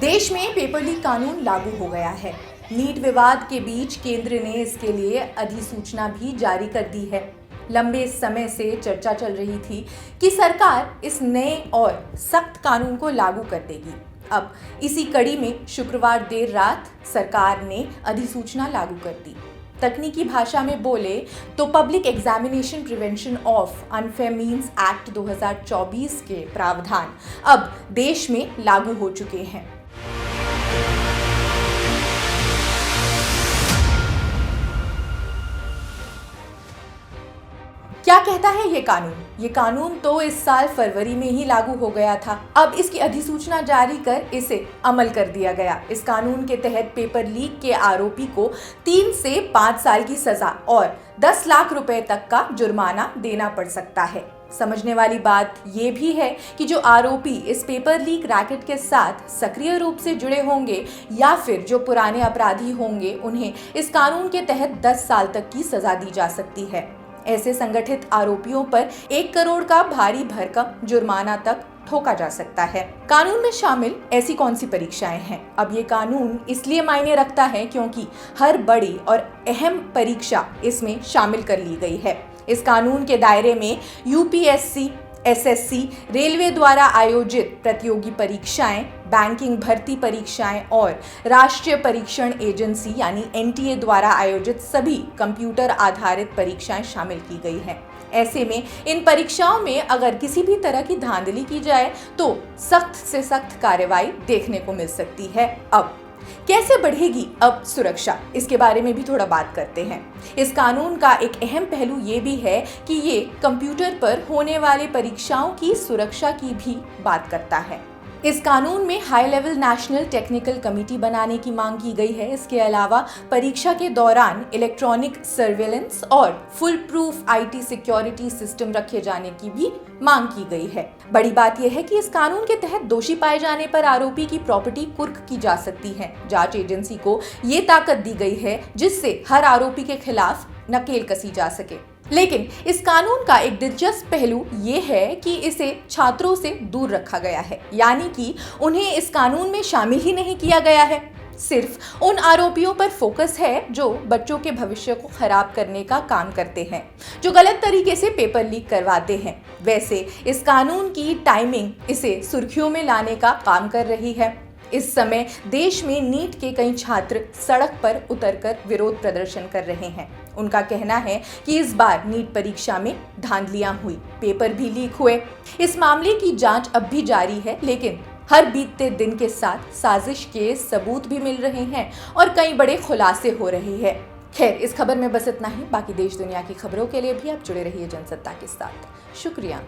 देश में paper leak कानून लागू हो गया है। नीट विवाद के बीच केंद्र ने इसके लिए अधिसूचना भी जारी कर दी है। लंबे समय से चर्चा चल रही थी कि सरकार इस नए और सख्त कानून को लागू कर देगी। अब इसी कड़ी में शुक्रवार देर रात सरकार ने अधिसूचना लागू कर दी। तकनीकी भाषा में बोले तो public examination prevention of unfair means act 2024 के प्रावधान अब देश में लागू हो चुके हैं। क्या कहता है ये कानून? ये कानून तो इस साल फरवरी में ही लागू हो गया था। अब इसकी अधिसूचना जारी कर इसे अमल कर दिया गया। इस कानून के तहत पेपर लीक के आरोपी को 3 से 5 साल की सजा और 10 लाख रुपए तक का जुर्माना देना पड़ सकता है। समझने वाली बात यह भी है कि जो आरोपी इस पेपर लीक रैकेट के साथ सक्रिय रूप से जुड़े होंगे या फिर जो पुराने अपराधी होंगे, उन्हें इस कानून के तहत 10 साल तक की सजा दी जा सकती है। ऐसे संगठित आरोपियों पर 1 करोड़ का भारी भरकम जुर्माना तक ठोका जा सकता है। कानून में शामिल ऐसी कौन सी परीक्षाएं हैं? अब ये कानून इसलिए मायने रखता है क्योंकि हर बड़ी और अहम परीक्षा इसमें शामिल कर ली गई है। इस कानून के दायरे में यूपीएससी, एसएससी, रेलवे द्वारा आयोजित प्रतियोगी परीक्षाएं, बैंकिंग भर्ती परीक्षाएं और राष्ट्रीय परीक्षण एजेंसी यानी एनटीए द्वारा आयोजित सभी कंप्यूटर आधारित परीक्षाएं शामिल की गई हैं। ऐसे में इन परीक्षाओं में अगर किसी भी तरह की धांधली की जाए तो सख्त से सख्त कार्रवाई देखने को मिल सकती है। अब कैसे बढ़ेगी अब सुरक्षा, इसके बारे में भी थोड़ा बात करते हैं। इस कानून का एक अहम पहलू ये भी है कि ये कंप्यूटर पर होने वाली परीक्षाओं की सुरक्षा की भी बात करता है। इस कानून में high level national technical committee बनाने की मांग की गई है। इसके अलावा परीक्षा के दौरान इलेक्ट्रॉनिक सर्वेलेंस और full proof IT security system रखे जाने की भी मांग की गई है। बड़ी बात यह है कि इस कानून के तहत दोषी पाए जाने पर आरोपी की प्रॉपर्टी कुर्क की जा सकती है। जांच एजेंसी को ये ताकत दी गई है जिससे हर आरोपी के खिलाफ नकेल कसी जा सके। लेकिन इस कानून का एक दिलचस्प पहलू ये है कि इसे छात्रों से दूर रखा गया है, यानी कि उन्हें इस कानून में शामिल ही नहीं किया गया है। सिर्फ उन आरोपियों पर फोकस है जो बच्चों के भविष्य को खराब करने का काम करते हैं, जो गलत तरीके से पेपर लीक करवाते हैं। वैसे इस कानून की टाइमिंग इसे सुर्खियों में लाने का काम कर रही है। इस समय देश में नीट के कई छात्र सड़क पर उतरकर विरोध प्रदर्शन कर रहे हैं। उनका कहना है कि इस बार नीट परीक्षा में धांधलियां हुई, पेपर भी लीक हुए। इस मामले की जांच अब भी जारी है, लेकिन हर बीतते दिन के साथ साजिश के सबूत भी मिल रहे हैं और कई बड़े खुलासे हो रहे हैं। खैर, इस खबर में बस इतना ही। बाकी देश दुनिया की खबरों के लिए भी आप जुड़े रहिए जनसत्ता के साथ। शुक्रिया।